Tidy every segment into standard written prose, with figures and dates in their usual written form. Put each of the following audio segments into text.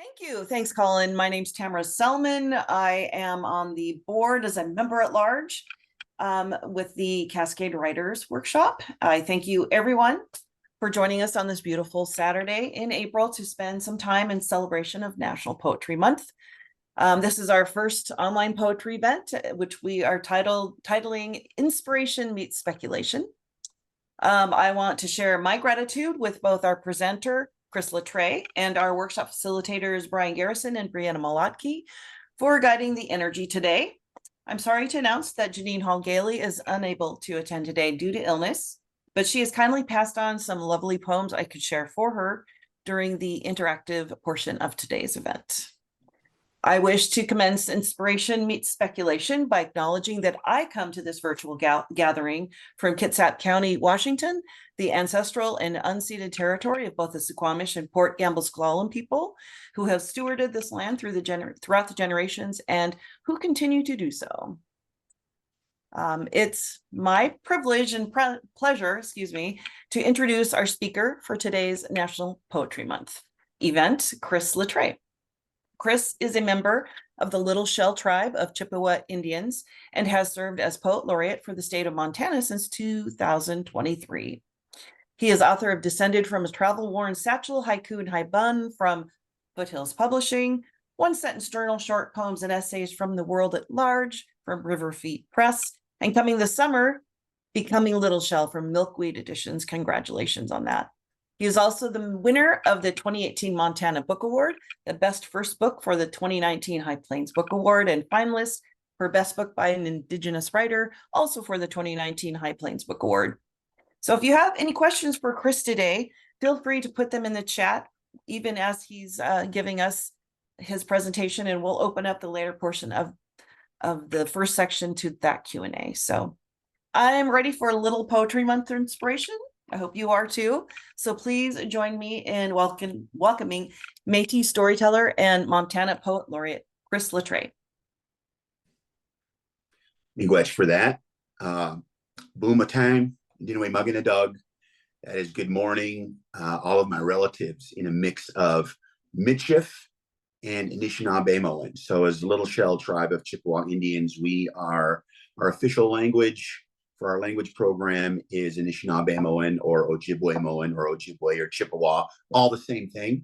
Thank you. Thanks, Colin. My name's Tamara Sellman. I am on the board as a member at large with the Cascade Writers Workshop. I thank you, everyone, for joining us on this beautiful Saturday in April to spend some time in celebration of National Poetry Month. This is our first online poetry event, which we are titling Inspiration Meets Speculation. I want to share my gratitude with both our presenter, Chris Latre, and our workshop facilitators, Garrison and Brianna Malotke, for guiding the energy today. I'm sorry to announce that Janine Hall-Gailey is unable to attend today due to illness, but she has kindly passed on some lovely poems I could share for her during the interactive portion of today's event. I wish to commence Inspiration Meets Speculation by acknowledging that I come to this virtual gathering from Kitsap County, Washington, the ancestral and unceded territory of both the Suquamish and Port Gamble-S'Klallam people, who have stewarded this land throughout the generations and who continue to do so. It's my privilege and pleasure, to introduce our speaker for today's National Poetry Month event, Chris Latre. Chris is a member of the Little Shell tribe of Chippewa Indians and has served as Poet Laureate for the state of Montana since 2023. He is author of Descended from a Travel-Worn Satchel, Haiku and Haibun from Foothills Publishing, one-sentence journal, short poems and essays from the world at large from River Feet Press, and coming this summer, Becoming Little Shell from Milkweed Editions. Congratulations on that. He is also the winner of the 2018 Montana Book Award, the best first book for the 2019 High Plains Book Award, and finalist for best book by an Indigenous writer, also for the 2019 High Plains Book Award. So if you have any questions for Chris today, feel free to put them in the chat, even as he's giving us his presentation, and we'll open up the later portion of the first section to that Q&A. So I'm ready for a little Poetry Month inspiration. I hope you are too. So please join me in welcoming Métis storyteller and Montana Poet Laureate, Chris Latre. Miigwech for that. Boom a time, Dinaway mugging a dog. That is good morning. All of my relatives in a mix of Michif and Anishinaabe-Moan. So as Little Shell tribe of Chippewa Indians, our official language for our language program is Anishinaabe-Moan or Ojibwe-Moan or Ojibwe or Chippewa, all the same thing.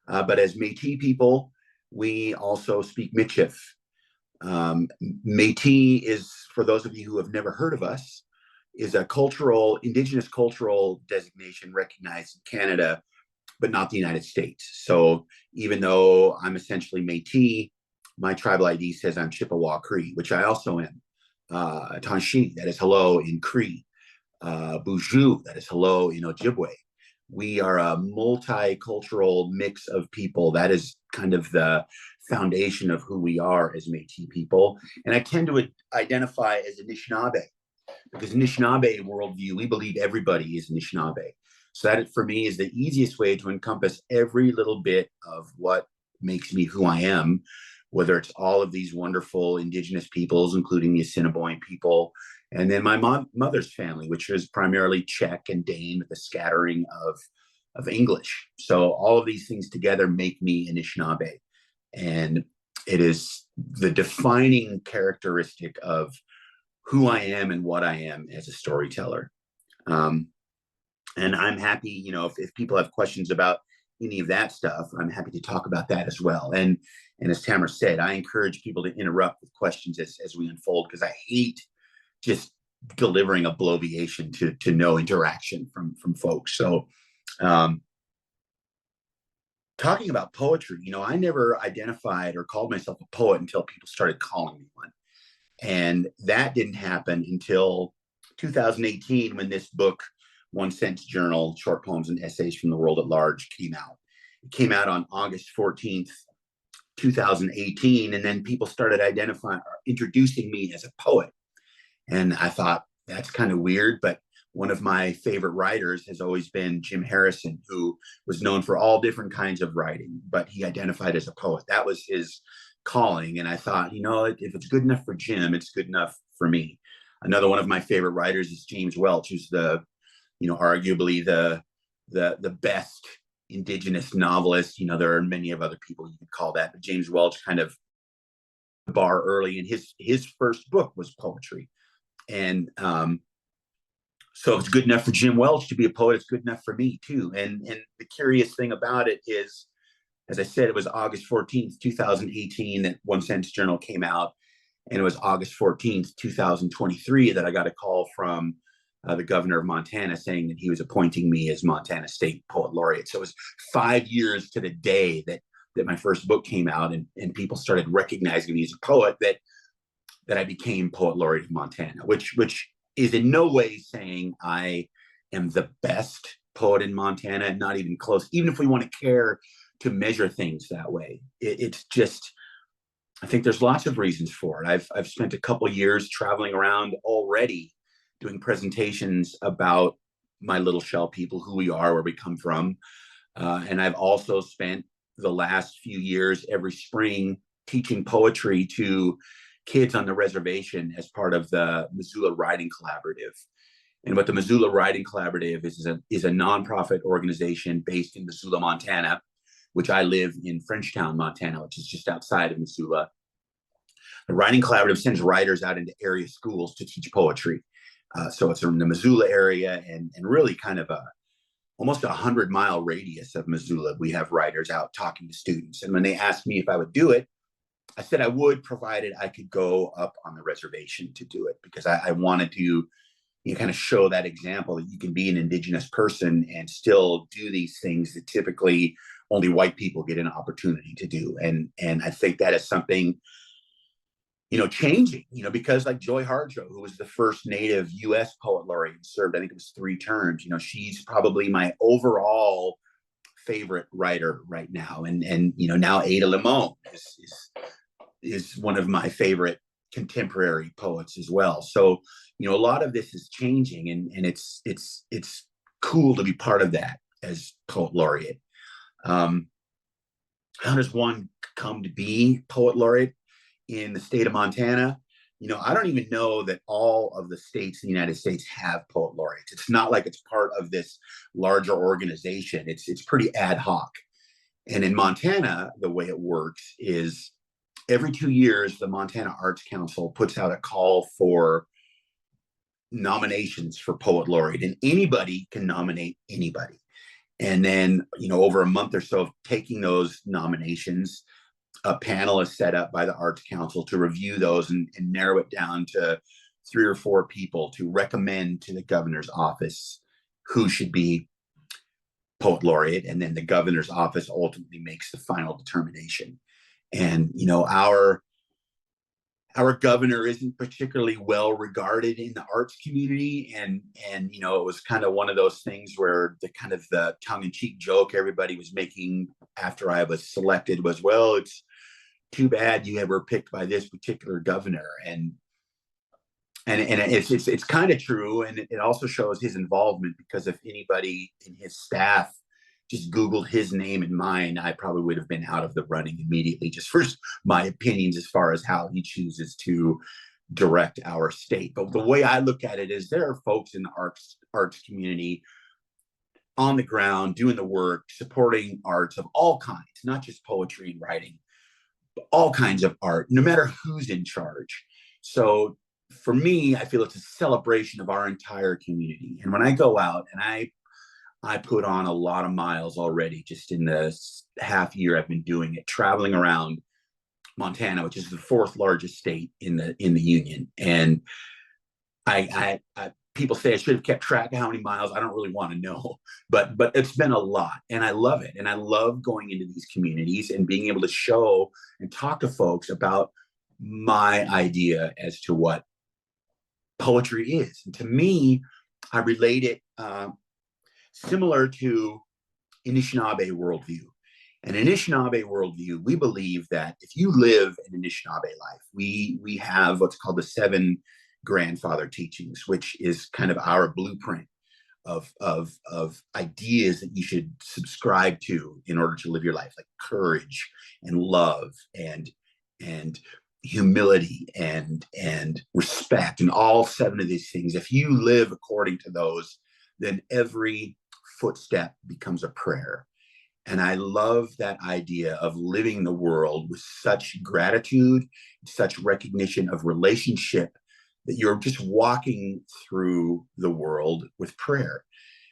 But as Métis people, we also speak Michif. Métis is, for those of you who have never heard of us, is a indigenous cultural designation recognized in Canada, but not the United States. So even though I'm essentially Métis, my tribal ID says I'm Chippewa Cree, which I also am. Tanshi, that is hello in Cree. Buju, that is hello in Ojibwe. We are a multicultural mix of people. That is kind of the foundation of who we are as Métis people. And I tend to identify as Anishinaabe, because Anishinaabe worldview, we believe everybody is Anishinaabe. So that, for me, is the easiest way to encompass every little bit of what makes me who I am, whether it's all of these wonderful indigenous peoples, including the Assiniboine people, and then my mother's family, which is primarily Czech and Dane with a scattering of English. So all of these things together make me Anishinaabe. And it is the defining characteristic of who I am and what I am as a storyteller. And I'm happy, if people have questions about any of that stuff, I'm happy to talk about that as well. And as Tamara said, I encourage people to interrupt with questions as we unfold, because I hate just delivering a bloviation to no interaction from folks. So talking about poetry, I never identified or called myself a poet until people started calling me one. And that didn't happen until 2018, when this book, One Sentence Journal, Short Poems and Essays from the World at Large, came out. It came out on August 14th, 2018, and then people started introducing me as a poet. And I thought, that's kind of weird, but one of my favorite writers has always been Jim Harrison, who was known for all different kinds of writing, but he identified as a poet. That was his calling. And I thought, if it's good enough for Jim, it's good enough for me. Another one of my favorite writers is James Welch, who's arguably the best indigenous novelist. There are many of other people you could call that, but James Welch kind of bar early, and his first book was poetry. And so it's good enough for Jim Welch to be a poet. It's good enough for me too. And the curious thing about it is, as I said, it was August 14th, 2018 that One Sentence Journal came out. And it was August 14th, 2023 that I got a call from the governor of Montana saying that he was appointing me as Montana State Poet Laureate. So it was 5 years to the day that my first book came out, and people started recognizing me as a poet, that I became Poet Laureate of Montana, which is in no way saying I am the best poet in Montana, not even close, even if we want to care to measure things that way. It's just, I think there's lots of reasons for it. I've spent a couple years traveling around already doing presentations about my little shell people, who we are, where we come from. And I've also spent the last few years every spring teaching poetry to kids on the reservation as part of the Missoula Writing Collaborative. And what the Missoula Writing Collaborative is a nonprofit organization based in Missoula, Montana, which I live in Frenchtown, Montana, which is just outside of Missoula. The Writing Collaborative sends writers out into area schools to teach poetry. So it's in the Missoula area, and really kind of almost 100-mile radius of Missoula. We have writers out talking to students. And when they asked me if I would do it, I said I would, provided I could go up on the reservation to do it, because I wanted to kind of show that example that you can be an indigenous person and still do these things that typically only white people get an opportunity to do. And I think that is something, changing, because like Joy Harjo, who was the first Native U.S. Poet Laureate and served, I think it was 3 terms, she's probably my overall favorite writer right now. And now Ada Limon is one of my favorite contemporary poets as well. So, a lot of this is changing, and it's cool to be part of that as Poet Laureate. How does one come to be Poet Laureate in the state of Montana? I don't even know that all of the states in the United States have Poet Laureates. It's not like it's part of this larger organization. It's pretty ad hoc. And in Montana, the way it works is every 2 years, the Montana Arts Council puts out a call for nominations for Poet Laureate, and anybody can nominate anybody. And then, over a month or so of taking those nominations, a panel is set up by the Arts Council to review those and narrow it down to 3 or 4 people to recommend to the governor's office who should be Poet Laureate. And then the governor's office ultimately makes the final determination. And, our governor isn't particularly well regarded in the arts community. And it was kind of one of those things where the tongue-in-cheek joke everybody was making after I was selected was, well, it's too bad you were picked by this particular governor. And it's kind of true. And it also shows his involvement, because if anybody in his staff just Googled his name and mine, I probably would have been out of the running immediately, just for my opinions as far as how he chooses to direct our state. But the way I look at it is there are folks in the arts community on the ground doing the work, supporting arts of all kinds, not just poetry and writing, but all kinds of art, no matter who's in charge. So for me, I feel it's a celebration of our entire community. And when I go out, and I put on a lot of miles already just in the half year I've been doing it, traveling around Montana, which is the 4th largest state in the union. And I people say I should have kept track of how many miles. I don't really want to know, but it's been a lot, and I love it. And I love going into these communities and being able to show and talk to folks about my idea as to what poetry is. And to me, I relate it similar to Anishinaabe worldview. And Anishinaabe worldview, we believe that if you live an Anishinaabe life, we have what's called the 7 grandfather teachings, which is kind of our blueprint of ideas that you should subscribe to in order to live your life, like courage and love and humility and respect, and all 7 of these things. If you live according to those, then every footstep becomes a prayer. And I love that idea of living the world with such gratitude, such recognition of relationship, that you're just walking through the world with prayer.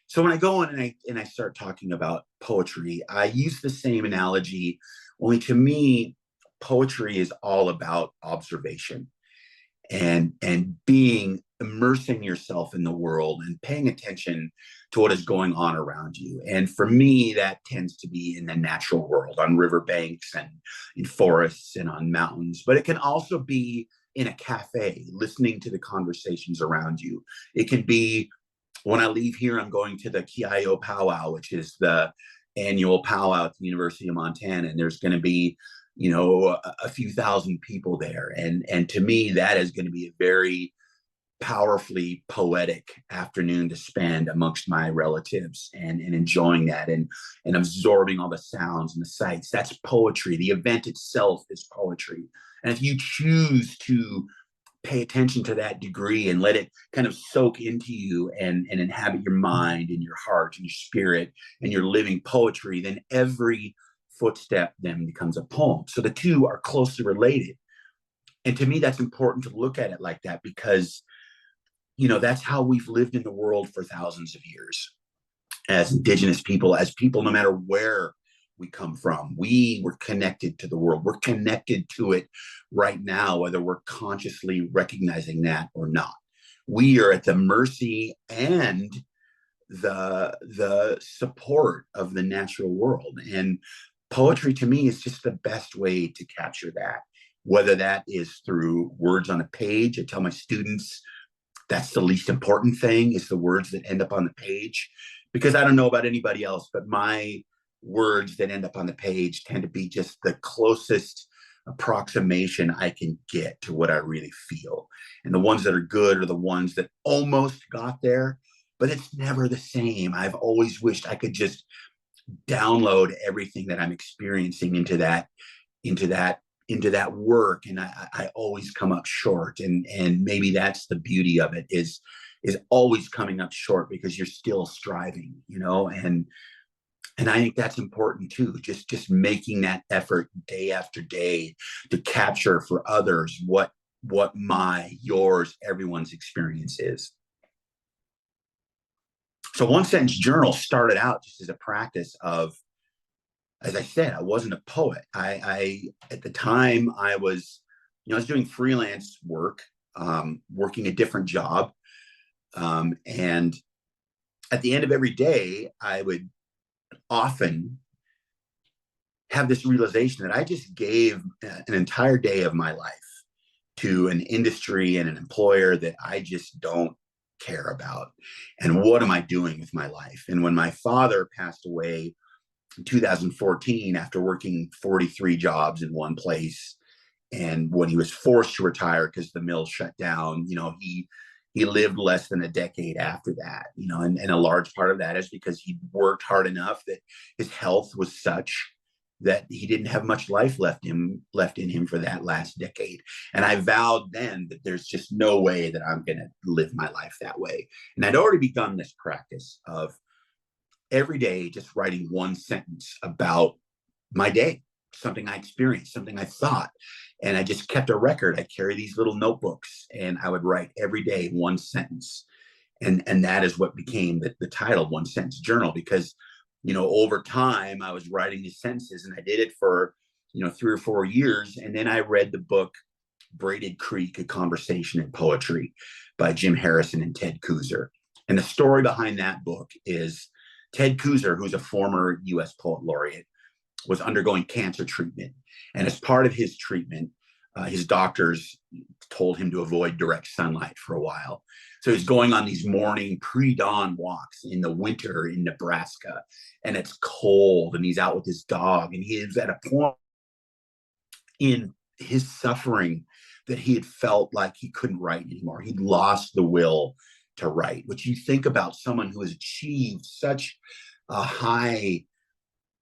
So when I go on and I start talking about poetry, I use the same analogy, only to me, poetry is all about observation and being immersing yourself in the world and paying attention to what is going on around you. And for me, that tends to be in the natural world, on riverbanks and in forests and on mountains. But it can also be in a cafe, listening to the conversations around you. It can be when I leave here, I'm going to the Kio powwow, which is the annual powwow at the University of Montana, and there's going to be, you know, a few thousand people there, and to me, that is going to be a very powerfully poetic afternoon to spend amongst my relatives and enjoying that and absorbing all the sounds and the sights. That's poetry. The event itself is poetry, and if you choose to pay attention to that degree and let it kind of soak into you and inhabit your mind and your heart and your spirit, and you're living poetry, then every footstep then becomes a poem. So the two are closely related. And to me, that's important to look at it like that, because, you know, that's how we've lived in the world for thousands of years as indigenous people, as people, no matter where we come from. We were connected to the world. We're connected to it right now, whether we're consciously recognizing that or not. We are at the mercy and the support of the natural world. And poetry to me is just the best way to capture that, whether that is through words on a page. I tell my students that's the least important thing, is the words that end up on the page, because I don't know about anybody else, but my words that end up on the page tend to be just the closest approximation I can get to what I really feel. And the ones that are good are the ones that almost got there, but it's never the same. I've always wished I could just download everything that I'm experiencing into that work, and I always come up short. And maybe that's the beauty of it, is always coming up short because you're still striving, you know. And I think that's important too, just making that effort day after day to capture for others what yours, everyone's experience is. So One Sentence Journal started out just as a practice of, as I said, I wasn't a poet. I at the time I was doing freelance work, working a different job, and at the end of every day, I would often have this realization that I just gave an entire day of my life to an industry and an employer that I just don't care about. And what am I doing with my life? And when my father passed away in 2014, after working 43 jobs in one place, and when he was forced to retire because the mill shut down, he lived less than a decade after that, and a large part of that is because he worked hard enough that his health was such that he didn't have much life left in him for that last decade. And I vowed then that there's just no way that I'm going to live my life that way. And I'd already begun this practice of every day just writing one sentence about my day, something I experienced, something I thought. And I just kept a record. I carry these little notebooks, and I would write every day one sentence. And that is what became the title, One Sentence Journal, because, over time I was writing these sentences, and I did it for, 3 or 4 years. And then I read the book Braided Creek, A Conversation in Poetry by Jim Harrison and Ted Kooser. And the story behind that book is Ted Kooser, who's a former US Poet Laureate, was undergoing cancer treatment. And as part of his treatment, his doctors told him to avoid direct sunlight for a while. So he's going on these morning pre-dawn walks in the winter in Nebraska, and it's cold, and he's out with his dog, and he is at a point in his suffering that he had felt like he couldn't write anymore. He'd lost the will to write, which you think about someone who has achieved such a high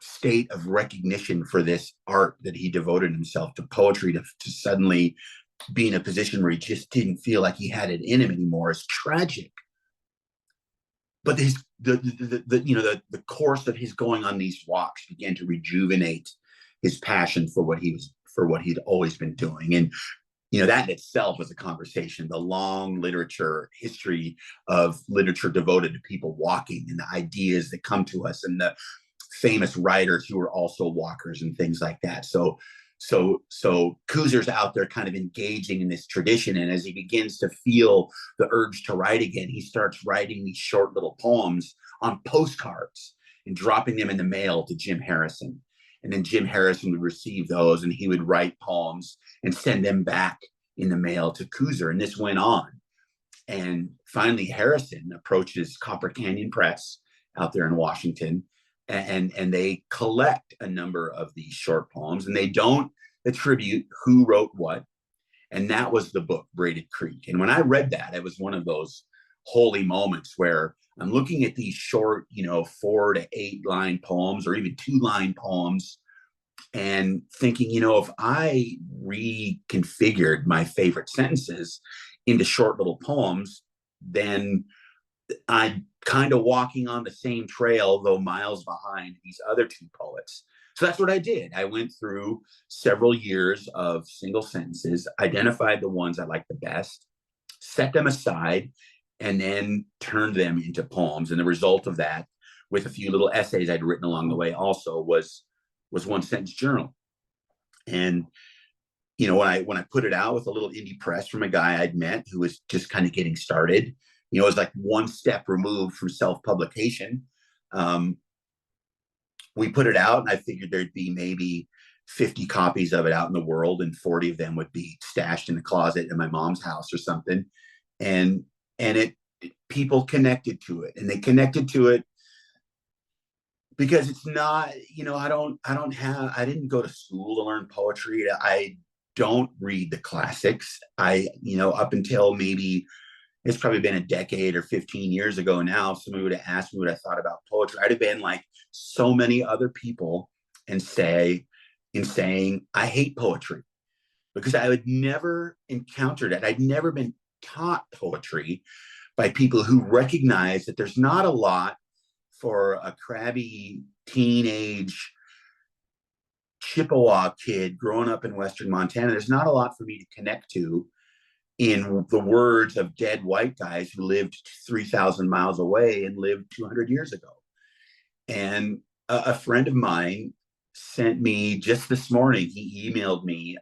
state of recognition for this art that he devoted himself to poetry, to suddenly be in a position where he just didn't feel like he had it in him anymore is tragic. but the course of his going on these walks began to rejuvenate his passion for what he'd always been doing. And that in itself was a conversation, the long literature history of literature devoted to people walking and the ideas that come to us and the famous writers who are also walkers and things like that. So Coozer's out there kind of engaging in this tradition. And as he begins to feel the urge to write again, he starts writing these short little poems on postcards and dropping them in the mail to Jim Harrison. And then Jim Harrison would receive those and he would write poems and send them back in the mail to Coozer. And this went on. And finally, Harrison approaches Copper Canyon Press out there in Washington, and they collect a number of these short poems, and they don't attribute who wrote what. And that was the book, Braided Creek. And when I read that, it was one of those holy moments where I'm looking at these short, 4 to 8 line poems or even 2-line poems and thinking, if I reconfigured my favorite sentences into short little poems, then I'm kind of walking on the same trail, though miles behind these other 2 poets. So that's what I did. I went through several years of single sentences, identified the ones I liked the best, set them aside, and then turned them into poems. And the result of that, with a few little essays I'd written along the way also, was One Sentence Journal. And when I put it out with a little indie press from a guy I'd met who was just kind of getting started, it was like one step removed from self-publication. We put it out, and I figured there'd be maybe 50 copies of it out in the world, and 40 of them would be stashed in the closet in my mom's house or something. And people connected to it, and they connected to it because it's not, I didn't go to school to learn poetry. I don't read the classics. Up until maybe, it's probably been a decade or 15 years ago now, somebody would have asked me what I thought about poetry, I'd have been like so many other people and saying, I hate poetry, because I had never encountered it. I'd never been taught poetry by people who recognize that there's not a lot for a crabby teenage Chippewa kid growing up in Western Montana. There's not a lot for me to connect to in the words of dead white guys who lived 3,000 miles away and lived 200 years ago. And a friend of mine sent me just this morning, he emailed me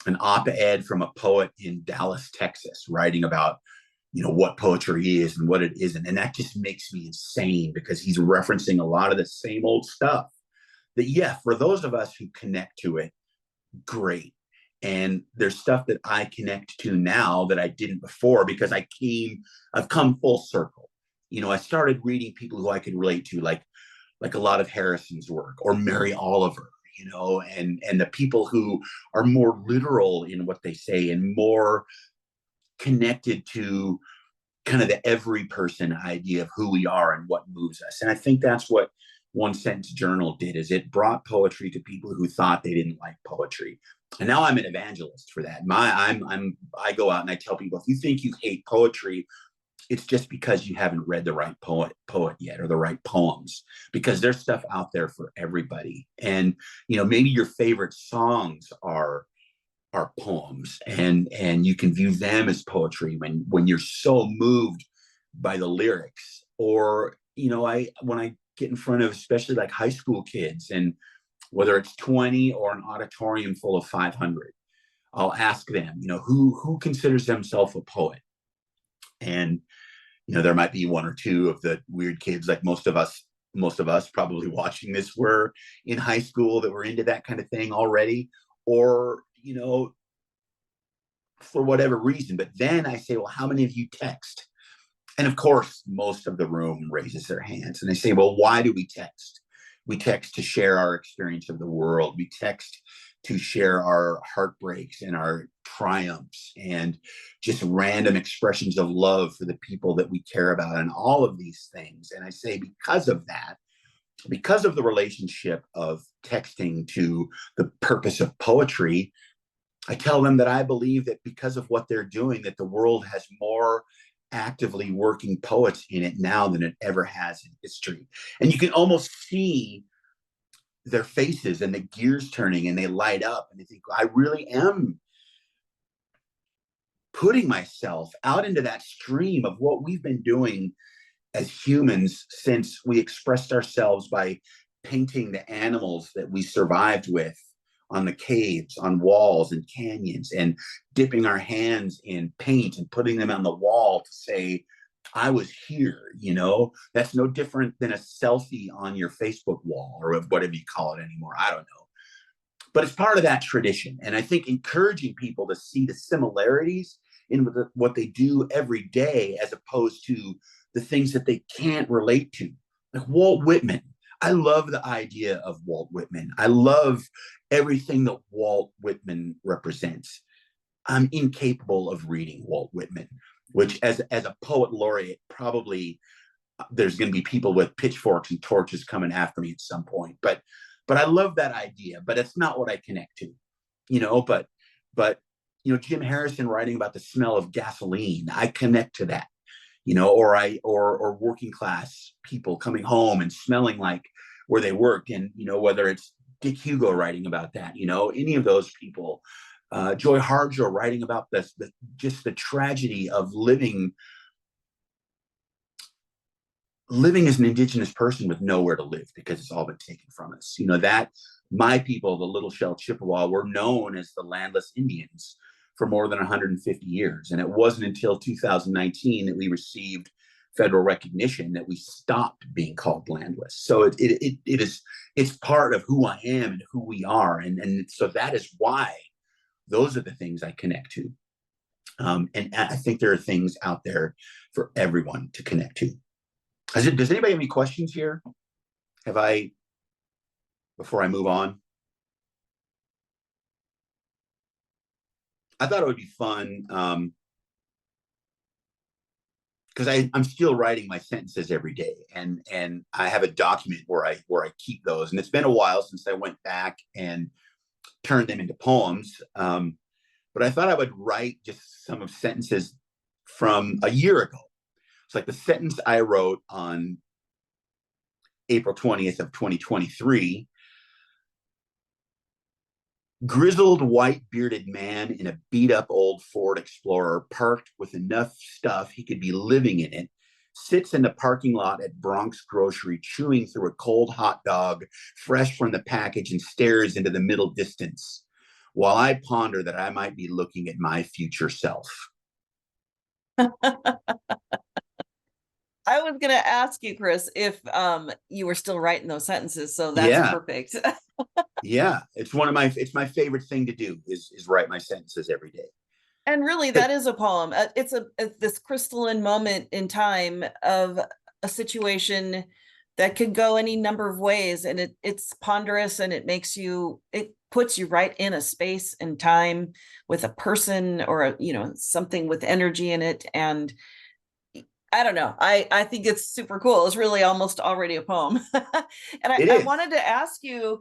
an op-ed from a poet in Dallas, Texas, writing about what poetry is and what it isn't. And that just makes me insane, because he's referencing a lot of the same old stuff that, yeah, for those of us who connect to it, great. And there's stuff that I connect to now that I didn't before, because I've come full circle. I started reading people who I could relate to, like a lot of Harrison's work, or Mary Oliver, and the people who are more literal in what they say and more connected to kind of the every person idea of who we are and what moves us. And I think that's what One Sentence Journal did, is it brought poetry to people who thought they didn't like poetry. And now I'm an evangelist for that. I go out and I tell people, if you think you hate poetry, it's just because you haven't read the right poet yet, or the right poems, because there's stuff out there for everybody. And maybe your favorite songs are poems, and you can view them as poetry when you're so moved by the lyrics. Or when I get in front of especially like high school kids, and whether it's 20 or an auditorium full of 500, I'll ask them, who considers themselves a poet. And there might be 1 or 2 of the weird kids, like most of us probably watching this were in high school, that were into that kind of thing already, or for whatever reason. But then I say, well, how many of you text? And of course, most of the room raises their hands, and they say, well, why do we text? We text to share our experience of the world. We text to share our heartbreaks and our triumphs, and just random expressions of love for the people that we care about, and all of these things. And I say, because of that, because of the relationship of texting to the purpose of poetry, I tell them that I believe that because of what they're doing, that the world has more actively working poets in it now than it ever has in history. And you can almost see their faces and the gears turning, and they light up, and they think, I really am putting myself out into that stream of what we've been doing as humans since we expressed ourselves by painting the animals that we survived with on the caves, on walls and canyons, and dipping our hands in paint and putting them on the wall to say, I was here. That's no different than a selfie on your Facebook wall or whatever you call it anymore. I don't know. But it's part of that tradition. And I think encouraging people to see the similarities in what they do every day, as opposed to the things that they can't relate to. Like Walt Whitman. I love the idea of Walt Whitman. I love everything that Walt Whitman represents. I'm incapable of reading Walt Whitman, which as a poet laureate, probably there's going to be people with pitchforks and torches coming after me at some point. But I love that idea, but it's not what I connect to, but Jim Harrison writing about the smell of gasoline, I connect to that, or working class people coming home and smelling like where they worked. And, whether it's Dick Hugo writing about that, any of those people, Joy Harjo writing about just the tragedy of living as an Indigenous person with nowhere to live because it's all been taken from us. That my people, the Little Shell Chippewa, were known as the landless Indians for more than 150 years. And it wasn't until 2019 that we received federal recognition that we stopped being called landless. So it's part of who I am and who we are. And so that is why those are the things I connect to. And I think there are things out there for everyone to connect to. Does anybody have any questions here? Before I move on? I thought it would be fun because I'm still writing my sentences every day, and I have a document where I keep those. And it's been a while since I went back and turned them into poems. But I thought I would write just some of sentences from a year ago. It's like the sentence I wrote on April 20th of 2023. Grizzled white bearded man in a beat up old Ford Explorer, parked with enough stuff he could be living in it, sits in the parking lot at Bronx Grocery, chewing through a cold hot dog fresh from the package, and stares into the middle distance while I ponder that I might be looking at my future self. I was going to ask you, Chris, if you were still writing those sentences. So that's perfect. Yeah, it's my favorite thing to do is write my sentences every day. And really, that is a poem. It's this crystalline moment in time of a situation that could go any number of ways, and it's ponderous, and it puts you right in a space and time with a person or something with energy in it. And I don't know. I think it's super cool. It's really almost already a poem. And I wanted to ask you,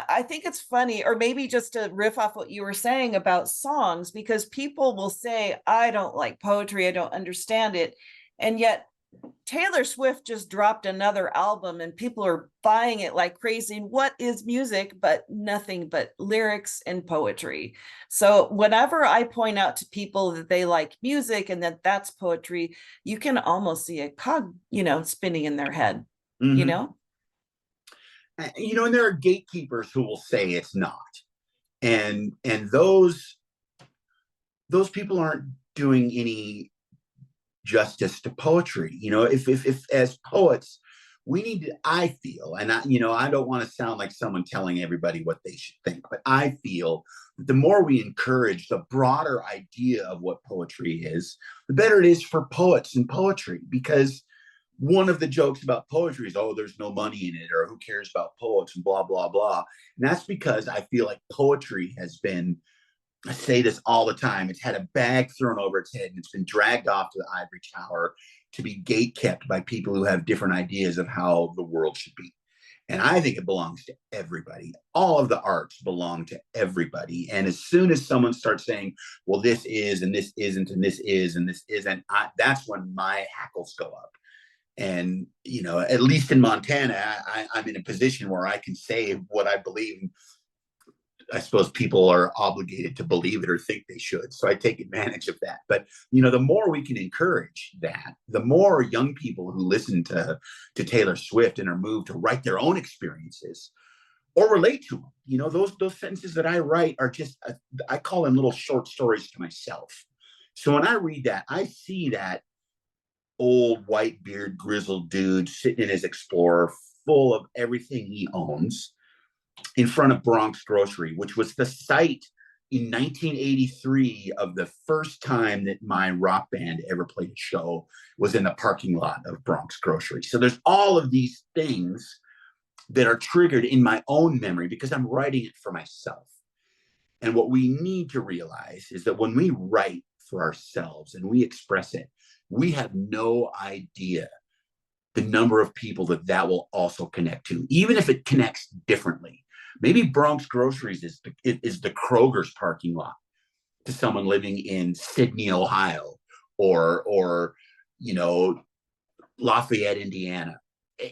I think it's funny, or maybe just to riff off what you were saying about songs, because people will say, I don't like poetry, I don't understand it. And yet Taylor Swift just dropped another album and people are buying it like crazy. What is music but nothing but lyrics and poetry? So whenever I point out to people that they like music and that's poetry, you can almost see a cog, spinning in their head, And there are gatekeepers who will say it's not. And those people aren't doing any justice to poetry. If as poets we need to, I feel, and I don't want to sound like someone telling everybody what they should think, but I feel that the more we encourage the broader idea of what poetry is, the better it is for poets and poetry. Because one of the jokes about poetry is, oh, there's no money in it, or who cares about poets, and blah blah blah. And that's because I feel like poetry has been, I say this all the time, it's had a bag thrown over its head and it's been dragged off to the ivory tower to be gate kept by people who have different ideas of how the world should be. And I think it belongs to everybody. All of the arts belong to everybody. And as soon as someone starts saying, well, this is, and this isn't, and this is, and this isn't, that's when my hackles go up. And, you know, at least in Montana, I'm in a position where I can say what I believe. I suppose people are obligated to believe it or think they should. So I take advantage of that. But, you know, the more we can encourage that, the more young people who listen to Taylor Swift and are moved to write their own experiences or relate to them. You know, those sentences that I write are just, I call them little short stories to myself. So when I read that, I see that old white beard grizzled dude sitting in his Explorer full of everything he owns in front of Bronx Grocery, which was the site in 1983 of the first time that my rock band ever played a show, was in the parking lot of Bronx Grocery. So there's all of these things that are triggered in my own memory because I'm writing it for myself. And what we need to realize is that when we write for ourselves and we express it, we have no idea the number of people that will also connect to, even if it connects differently. Maybe Bronx Groceries is the Kroger's parking lot to someone living in Sydney, Ohio, or you know, Lafayette, Indiana.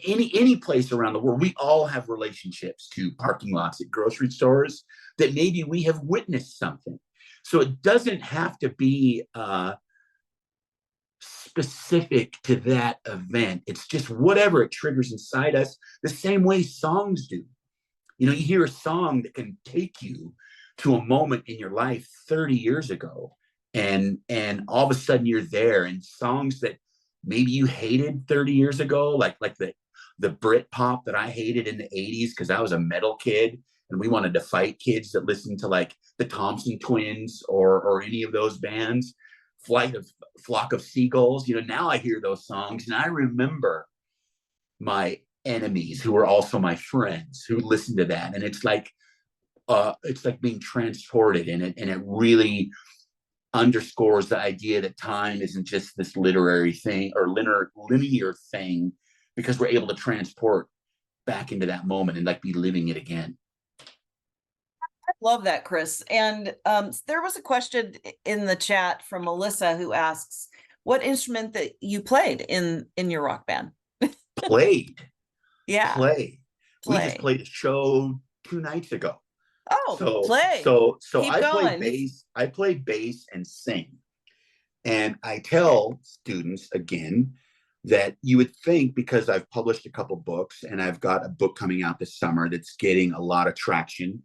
Any place around the world. We all have relationships to parking lots at grocery stores that maybe we have witnessed something. So it doesn't have to be specific to that event. It's just whatever it triggers inside us, the same way songs do. You know, you hear a song that can take you to a moment in your life 30 years ago, and all of a sudden you're there. And songs that maybe you hated 30 years ago, like the Brit pop that I hated in the 80s because I was a metal kid and we wanted to fight kids that listened to like the Thompson Twins or any of those bands, Flock of Seagulls. You know, now I hear those songs and I remember my enemies who were also my friends who listened to that, and it's like being transported in it, and it really underscores the idea that time isn't just this literary thing or linear thing, because we're able to transport back into that moment and like be living it again. I love that, Chris. And there was a question in the chat from Melissa who asks, what instrument that you played in your rock band? Played. Yeah. Play. We just played a show 2 nights ago. Oh, play. So Keep I play going. bass. I play bass and sing. And I tell students again that you would think, because I've published a couple books and I've got a book coming out this summer that's getting a lot of traction,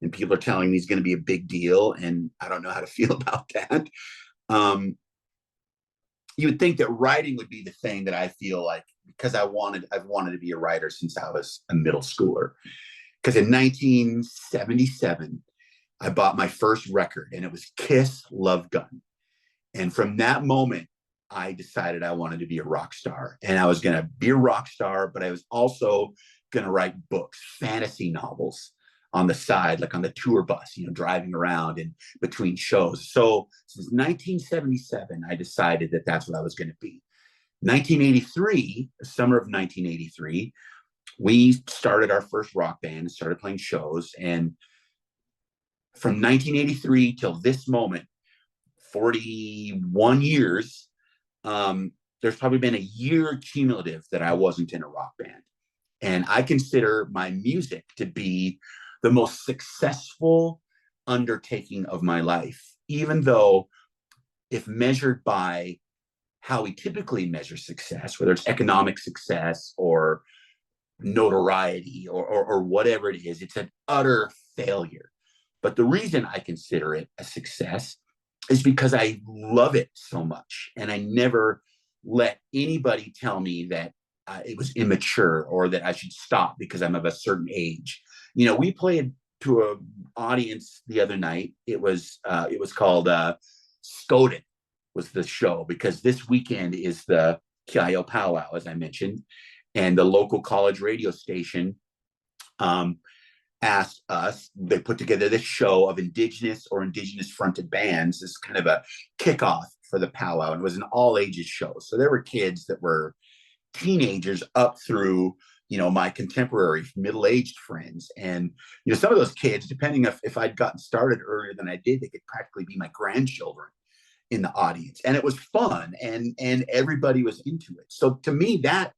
and people are telling me it's going to be a big deal, and I don't know how to feel about that. You would think that writing would be the thing that I feel like, because I've wanted to be a writer since I was a middle schooler. Because in 1977, I bought my first record, and it was Kiss Love Gun. And from that moment, I decided I wanted to be a rock star. And I was going to be a rock star, but I was also going to write books, fantasy novels on the side, like on the tour bus, you know, driving around and between shows. So since 1977, I decided that that's what I was going to be. 1983, the summer of 1983, we started our first rock band and started playing shows. And from 1983 till this moment, 41 years, there's probably been a year cumulative that I wasn't in a rock band. And I consider my music to be the most successful undertaking of my life, even though if measured by how we typically measure success, whether it's economic success or notoriety or whatever it is, it's an utter failure. But the reason I consider it a success is because I love it so much. And I never let anybody tell me that it was immature or that I should stop because I'm of a certain age. You know, we played to an audience the other night. It was called Skoden was the show, because this weekend is the Kiayo Powwow, as I mentioned, and the local college radio station asked us. They put together this show of indigenous fronted bands as kind of a kickoff for the powwow, and it was an all ages show. So there were kids that were teenagers up through my contemporary middle-aged friends. And, some of those kids, depending if I'd gotten started earlier than I did, they could practically be my grandchildren in the audience. And it was fun, and everybody was into it. So to me, that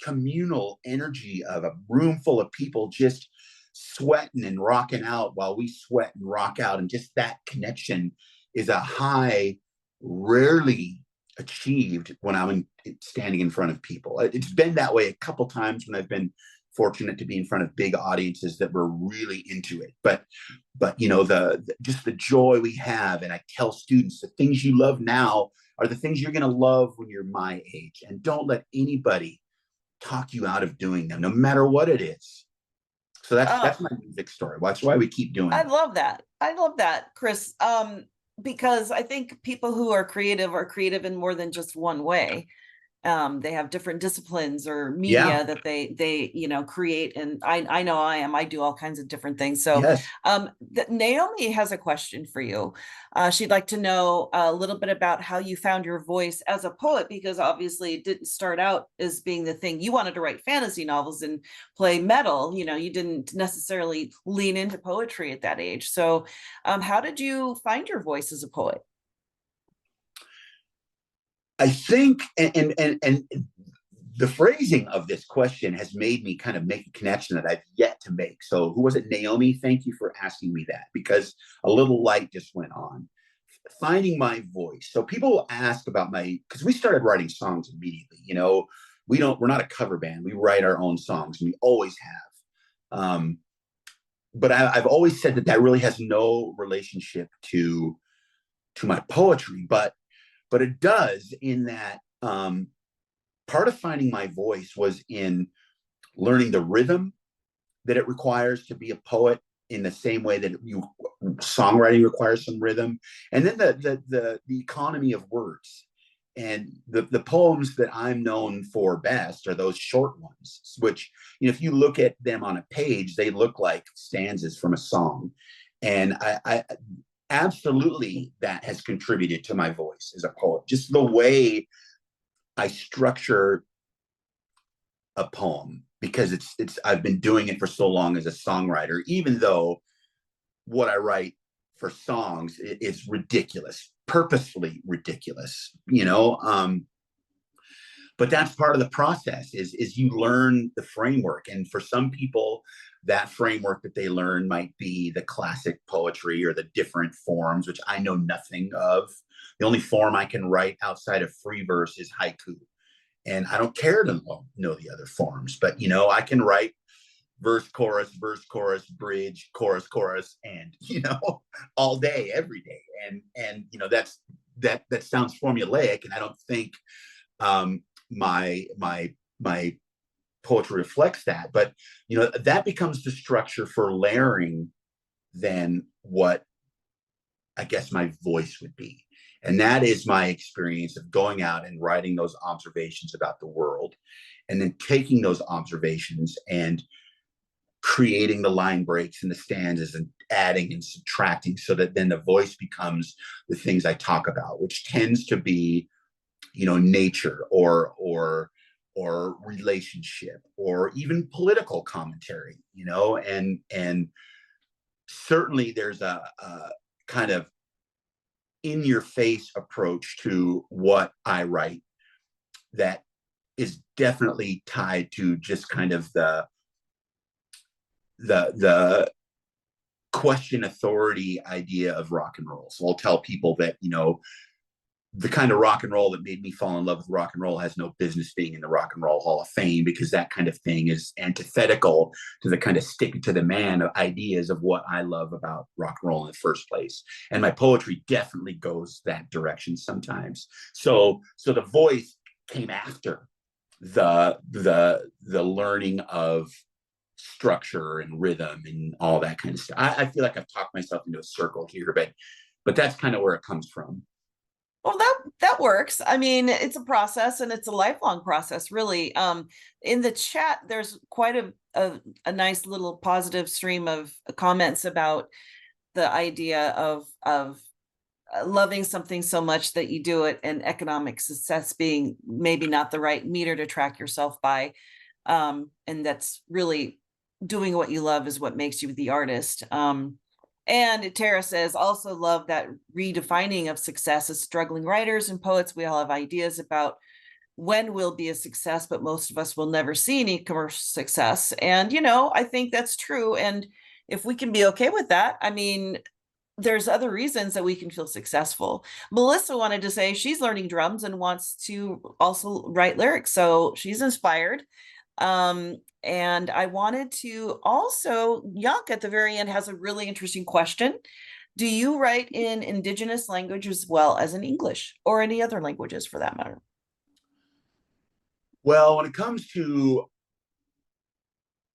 communal energy of a room full of people just sweating and rocking out while we sweat and rock out, and just that connection is a high rarely achieved when I'm standing in front of people. It's been that way a couple times when I've been fortunate to be in front of big audiences that were really into it. But just the joy we have, and I tell students, the things you love now are the things you're going to love when you're my age, and don't let anybody talk you out of doing them, no matter what it is. So that's my music story. That's why we keep doing I it. love that. I love that, Chris. Because I think people who are creative in more than just one way. They have different disciplines or media that they create, and I know I do all kinds of different things. So Yes. Naomi has a question for you. She'd like to know a little bit about how you found your voice as a poet, because obviously it didn't start out as being the thing. You wanted to write fantasy novels and play metal. You didn't necessarily lean into poetry at that age. So how did you find your voice as a poet? I think, and the phrasing of this question has made me kind of make a connection that I've yet to make. So who was it? Naomi, thank you for asking me that, because a little light just went on. Finding my voice. So people will ask about because we started writing songs immediately. We're not a cover band. We write our own songs, and we always have. But I've always said that really has no relationship to my poetry, but it does, in that part of finding my voice was in learning the rhythm that it requires to be a poet, in the same way that songwriting requires some rhythm, and then the economy of words. And the poems that I'm known for best are those short ones, which, if you look at them on a page, they look like stanzas from a song. And I absolutely, that has contributed to my voice as a poet. Just the way I structure a poem, because I've been doing it for so long as a songwriter, even though what I write for songs is ridiculous, purposefully ridiculous, but that's part of the process, is you learn the framework. And for some people, that framework that they learn might be the classic poetry or the different forms, which I know nothing of. The only form I can write outside of free verse is haiku. And I don't care to know the other forms, but I can write verse, chorus, bridge, chorus, and all day, every day. And that sounds formulaic, and I don't think my poetry reflects that. But that becomes the structure for layering then what I guess my voice would be. And that is my experience of going out and writing those observations about the world, and then taking those observations and creating the line breaks and the stanzas, and adding and subtracting, so that then the voice becomes the things I talk about, which tends to be, nature or relationship, or even political commentary, and certainly there's a kind of in your face approach to what I write that is definitely tied to just kind of the question authority idea of rock and roll. So I'll tell people that, the kind of rock and roll that made me fall in love with rock and roll has no business being in the Rock and Roll Hall of Fame, because that kind of thing is antithetical to the kind of stick to the man of ideas of what I love about rock and roll in the first place. And my poetry definitely goes that direction sometimes. So the voice came after the learning of structure and rhythm and all that kind of stuff. I feel like I've talked myself into a circle here, but that's kind of where it comes from. Well, that works. I mean, it's a process, and it's a lifelong process, really. In the chat, there's quite a nice little positive stream of comments about the idea of loving something so much that you do it, and economic success being maybe not the right meter to track yourself by. And that's really doing what you love is what makes you the artist. And Tara says, also love that redefining of success as struggling writers and poets. We all have ideas about when we'll be a success, but most of us will never see any commercial success. And, I think that's true. And if we can be okay with that, I mean, there's other reasons that we can feel successful. Melissa wanted to say she's learning drums and wants to also write lyrics. So she's inspired. And I wanted to also, Yank at the very end has a really interesting question. Do you write in Indigenous language as well as in English or any other languages for that matter? Well, when it comes to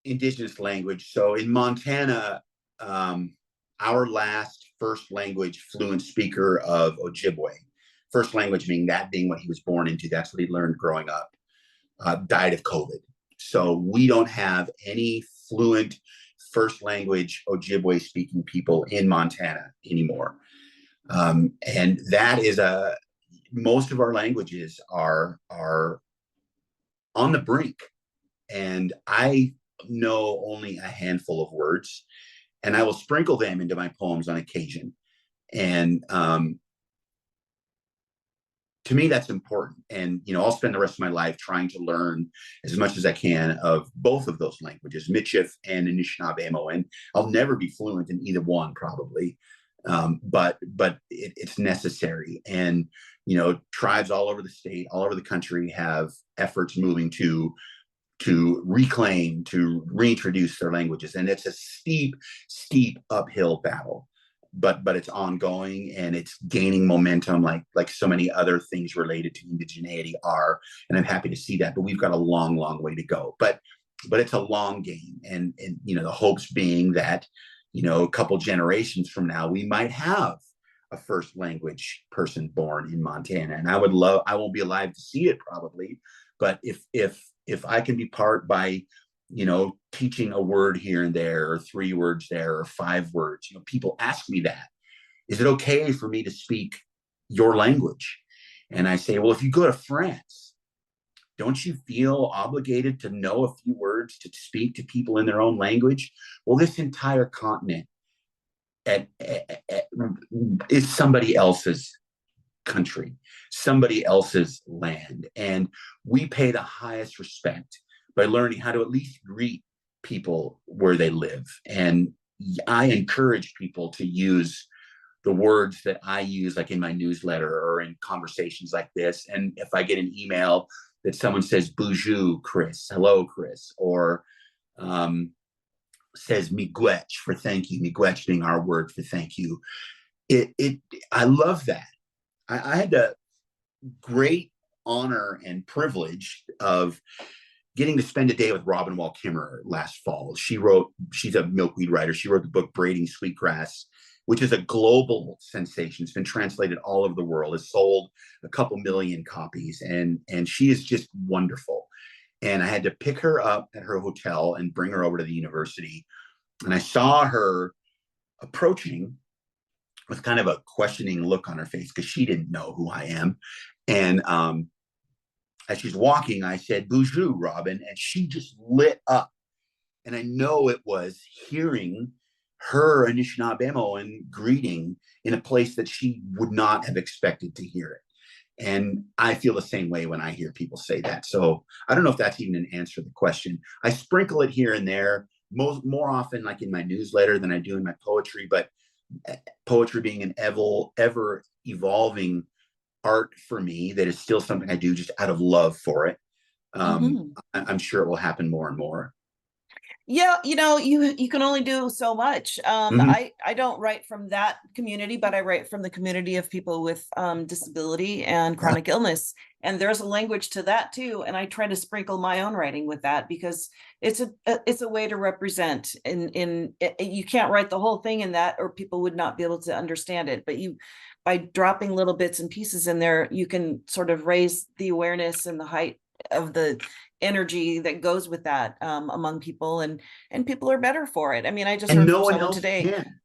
Indigenous language, so in Montana, our last first language fluent speaker of Ojibwe, first language being what he was born into, that's what he learned growing up, died of COVID. So we don't have any fluent first language Ojibwe speaking people in Montana anymore. And that is most of our languages are on the brink. And I know only a handful of words, and I will sprinkle them into my poems on occasion. And to me, that's important. And, I'll spend the rest of my life trying to learn as much as I can of both of those languages, Michif and Anishinaabe. And I'll never be fluent in either one, probably. But it's necessary. And, tribes all over the state, all over the country have efforts moving to reclaim, to reintroduce their languages. And it's a steep uphill battle. But it's ongoing and it's gaining momentum like so many other things related to indigeneity are. And I'm happy to see that, but we've got a long way to go. But it's a long game. And the hopes being that, a couple generations from now, we might have a first language person born in Montana. And I won't be alive to see it probably, but if I can be part by teaching a word here and there, or 3 words there, or 5 words, people ask me that. Is it okay for me to speak your language? And I say, well, if you go to France, don't you feel obligated to know a few words to speak to people in their own language? Well, this entire continent is somebody else's country, somebody else's land. And we pay the highest respect by learning how to at least greet people where they live. And I encourage people to use the words that I use, like in my newsletter or in conversations like this. And if I get an email that someone says, "Bonjour, Chris," hello, Chris, or says miigwech for thank you, miigwech being our word for thank you. I love that. I had the great honor and privilege of getting to spend a day with Robin Wall Kimmerer last fall. She's a milkweed writer. She wrote the book Braiding Sweetgrass, which is a global sensation. It's been translated all over the world. It's sold a couple million copies, and she is just wonderful. And I had to pick her up at her hotel and bring her over to the university. And I saw her approaching with kind of a questioning look on her face because she didn't know who I am. And as she's walking, I said, "Bonjour, Robin," and she just lit up. And I know it was hearing her Anishinaabe greeting in a place that she would not have expected to hear it. And I feel the same way when I hear people say that. So I don't know if that's even an answer to the question. I sprinkle it here and there, more often like in my newsletter than I do in my poetry, but poetry being an ever evolving art for me, that is still something I do just out of love for it. I'm sure it will happen more and more. Yeah, you can only do so much. I don't write from that community, but I write from the community of people with disability and chronic illness. And there's a language to that too. And I try to sprinkle my own writing with that because it's a way to represent. You can't write the whole thing in that, or people would not be able to understand it. But by dropping little bits and pieces in there, you can sort of raise the awareness and the height of the energy that goes with that among people, and people are better for it. I mean, I just heard no from one someone else today. can.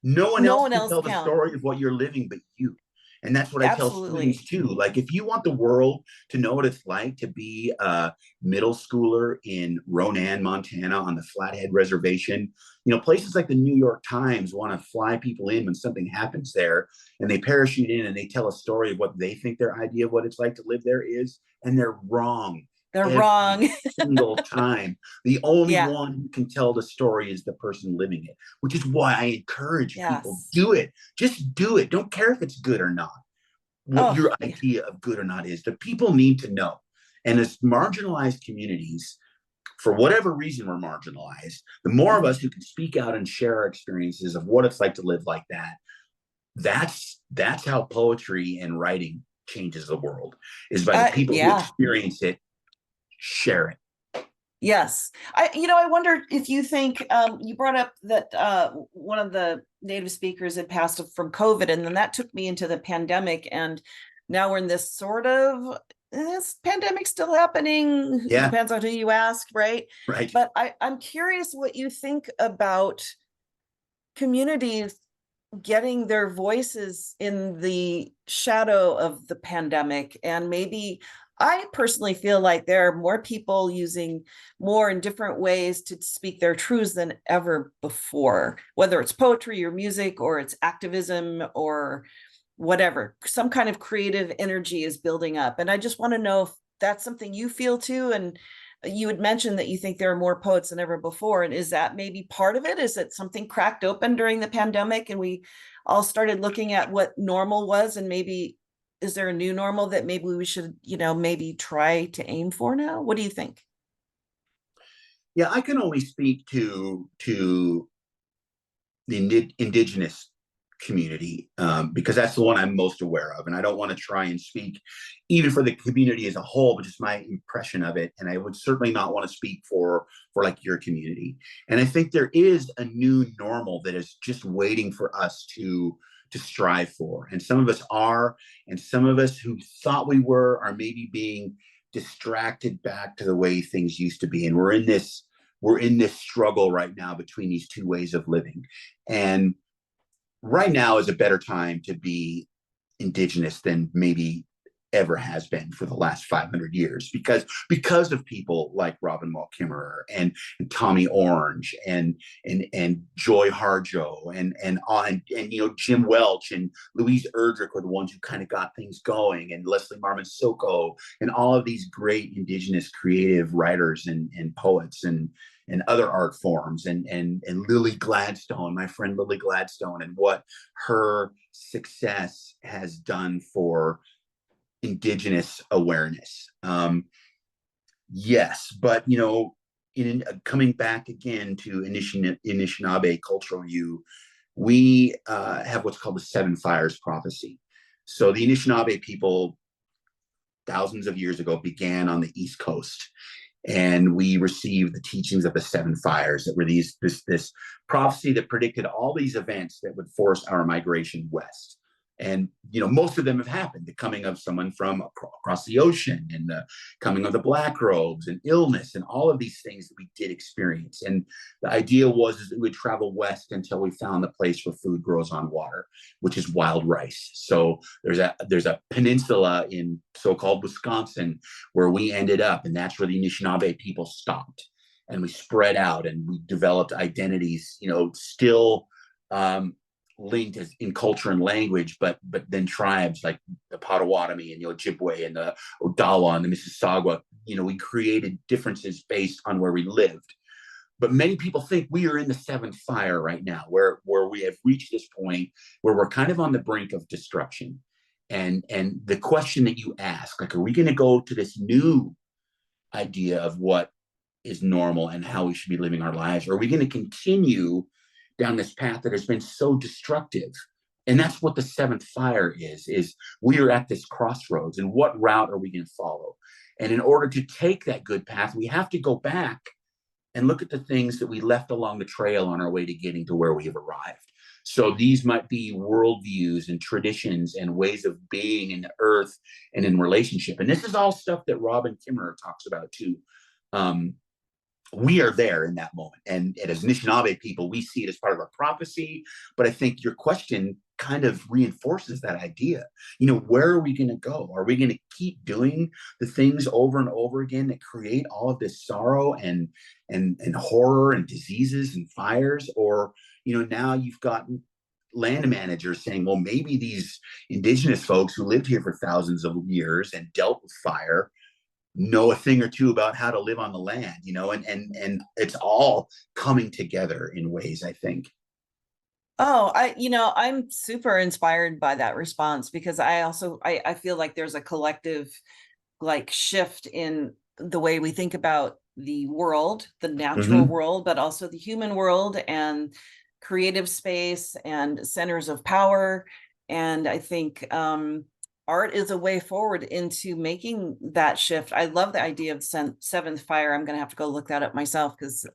No one else can tell the story of what you're living but you. And that's what I tell students Absolutely. too. Like, if you want the world to know what it's like to be a middle schooler in Ronan, Montana, on the Flathead Reservation, places like the New York Times want to fly people in when something happens there, and they parachute in and they tell a story of what they think their idea of what it's like to live there is, and they're wrong They're every wrong. single time. The only Yeah. one who can tell the story is the person living it, which is why I encourage people, Yes. do it. Just do it. Don't care if it's good or not, what Oh, your idea of good or not is. The people need to know. And as marginalized communities, for whatever reason we're marginalized, the more of mhm. us who can speak out and share our experiences of what it's like to live like that, that's how poetry and writing changes the world, is by the people who Yeah. experience it share it. Yes. I wonder if you think you brought up that one of the native speakers had passed from COVID, and then that took me into the pandemic. And now we're in this sort of this pandemic still happening. It Yeah, depends on who you ask, right? right. But I'm curious what you think about communities getting their voices in the shadow of the pandemic. And maybe I personally feel like there are more people using more in different ways to speak their truths than ever before, whether it's poetry or music or it's activism or whatever. Some kind of creative energy is building up. And I just want to know if that's something you feel too. And you had mentioned that you think there are more poets than ever before. And is that maybe part of it? Is it something cracked open during the pandemic and we all started looking at what normal was, and maybe is there a new normal that maybe we should, maybe try to aim for now? What do you think? Yeah, I can only speak to the indigenous community, because that's the one I'm most aware of, and I don't want to try and speak even for the community as a whole, but just my impression of it. And I would certainly not want to speak for like your community. And I think there is a new normal that is just waiting for us to strive for. And some of us are, and some of us who thought we were are maybe being distracted back to the way things used to be. And we're in this struggle right now between these two ways of living. And right now is a better time to be indigenous than maybe ever has been for the last 500 years, because of people like Robin Wall Kimmerer and Tommy Orange and Joy Harjo and Jim Welch and Louise Erdrich were the ones who kind of got things going, and Leslie Marmon Soko and all of these great indigenous creative writers and poets and other art forms, and Lily Gladstone, my friend Lily Gladstone, and what her success has done for indigenous awareness. Yes, but in coming back again to Anishinaabe cultural view, we have what's called the Seven Fires prophecy. So the Anishinaabe people, thousands of years ago, began on the East Coast, and we received the teachings of the Seven Fires that were this prophecy that predicted all these events that would force our migration west. And most of them have happened: the coming of someone from across the ocean, and the coming of the black robes, and illness, and all of these things that we did experience. And the idea was that we would travel west until we found the place where food grows on water, which is wild rice. So there's a peninsula in so-called Wisconsin where we ended up, and that's where the Anishinaabe people stopped, and we spread out, and we developed identities, still linked as in culture and language, but then tribes like the Potawatomi and the Ojibwe and the Odawa and the Mississauga, we created differences based on where we lived. But many people think we are in the seventh fire right now, where we have reached this point where we're kind of on the brink of destruction. And the question that you ask, like, are we going to go to this new idea of what is normal and how we should be living our lives? Or are we going to continue down this path that has been so destructive? And that's what the seventh fire is we are at this crossroads, and what route are we going to follow? And in order to take that good path, we have to go back and look at the things that we left along the trail on our way to getting to where we have arrived. So these might be worldviews and traditions and ways of being in the earth and in relationship. And this is all stuff that Robin Kimmerer talks about too. We are there in that moment. And as Anishinaabe people, we see it as part of our prophecy. But I think your question kind of reinforces that idea. Where are we going to go? Are we going to keep doing the things over and over again that create all of this sorrow and horror and diseases and fires? Or now you've got land managers saying, well, maybe these indigenous folks who lived here for thousands of years and dealt with fire know a thing or two about how to live on the land, and it's all coming together in ways, I think. Oh, I'm super inspired by that response, because I feel like there's a collective like shift in the way we think about the world, the natural world, but also the human world and creative space and centers of power. And I think art is a way forward into making that shift. I love the idea of seventh fire. I'm going to have to go look that up myself, because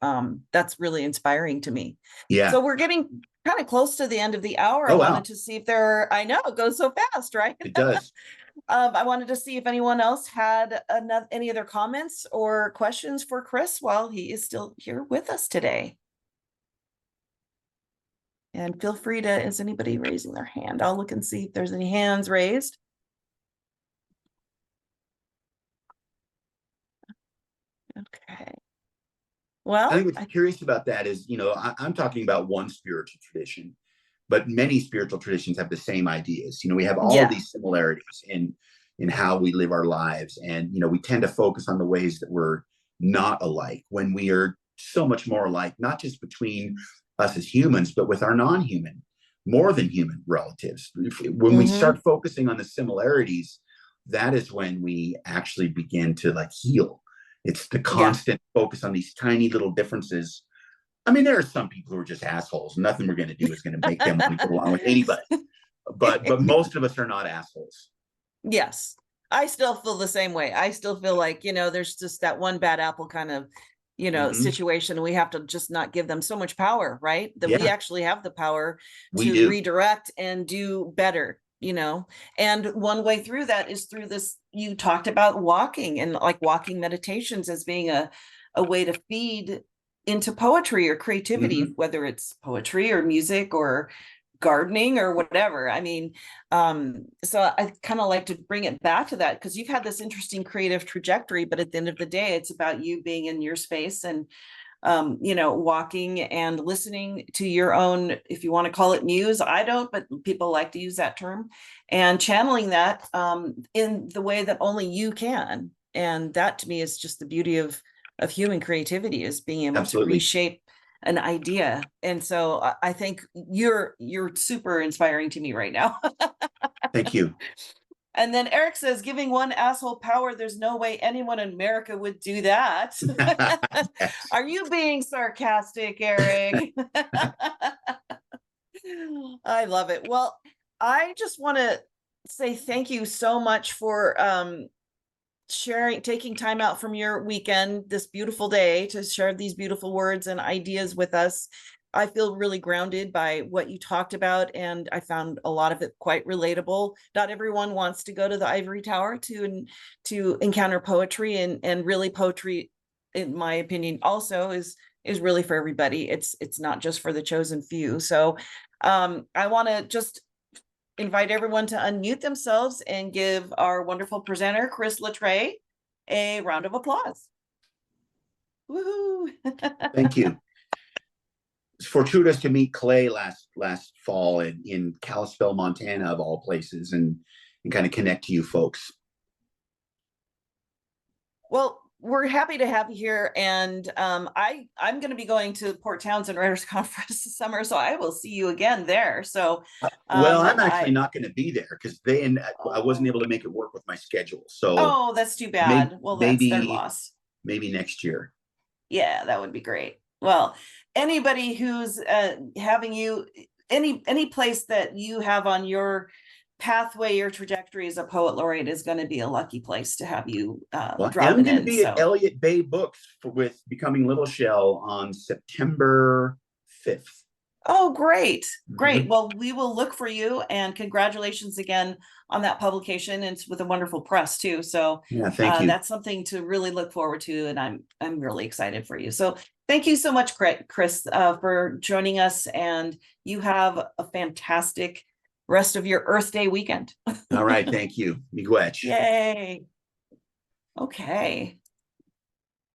that's really inspiring to me. Yeah. So we're getting kind of close to the end of the hour. Oh, I wanted to see if I know it goes so fast, right? It does. I wanted to see if anyone else had any other comments or questions for Chris while he is still here with us today. And feel free to, is anybody raising their hand? I'll look and see if there's any hands raised. Okay. Well, I think what's curious about that is, I'm talking about one spiritual tradition, but many spiritual traditions have the same ideas. We have all of these similarities in how we live our lives. And, we tend to focus on the ways that we're not alike, when we are so much more alike, not just between us as humans, but with our non-human, more than human relatives. When we start focusing on the similarities, that is when we actually begin to heal. It's the constant focus on these tiny little differences. I mean, there are some people who are just assholes. Nothing we're going to do is going to make them want to get along with anybody. But most of us are not assholes. Yes. I still feel the same way. I still feel like, there's just that one bad apple kind of, situation. We have to just not give them so much power, right? That we actually have the power to redirect and do better. And one way through that is through this, you talked about walking, and walking meditations as being a way to feed into poetry or creativity, whether it's poetry or music or gardening or whatever. I mean, so I kind of like to bring it back to that, because you've had this interesting creative trajectory, but at the end of the day, it's about you being in your space and walking and listening to your own, if you want to call it muse. I don't, but people like to use that term, and channeling that in the way that only you can. And that to me is just the beauty of human creativity, is being able to reshape an idea. And so I think you're super inspiring to me right now. Thank you. And then Eric says, giving one asshole power, there's no way anyone in America would do that. Are you being sarcastic, Eric? I love it. Well, I just want to say thank you so much for taking time out from your weekend, this beautiful day, to share these beautiful words and ideas with us. I feel really grounded by what you talked about, and I found a lot of it quite relatable. Not everyone wants to go to the ivory tower to encounter poetry, and really poetry, in my opinion, also is really for everybody. It's not just for the chosen few. So I want to just invite everyone to unmute themselves and give our wonderful presenter, Chris Latre, a round of applause. Woohoo! Thank you. It's fortuitous to meet Clay last fall in Kalispell, Montana, of all places, and kind of connect to you folks. Well, we're happy to have you here, and I'm going to be going to Port Townsend Writers Conference this summer, so I will see you again there. So, well, I'm actually not going to be there, because I wasn't able to make it work with my schedule. So, that's too bad. Well, that's their loss. Maybe next year. Yeah, that would be great. Well, anybody who's having you, any place that you have on your pathway, your trajectory as a poet laureate, is going to be a lucky place to have you drop in. I'm going to be at Elliott Bay Books with Becoming Little Shell on September 5th. Oh, great. Great. Well, we will look for you, and congratulations again on that publication. And it's with a wonderful press too. So yeah, thank you. That's something to really look forward to. And I'm really excited for you. So thank you so much, Chris, for joining us. And you have a fantastic rest of your Earth Day weekend. All right, thank you. Miigwech. Yay. Okay.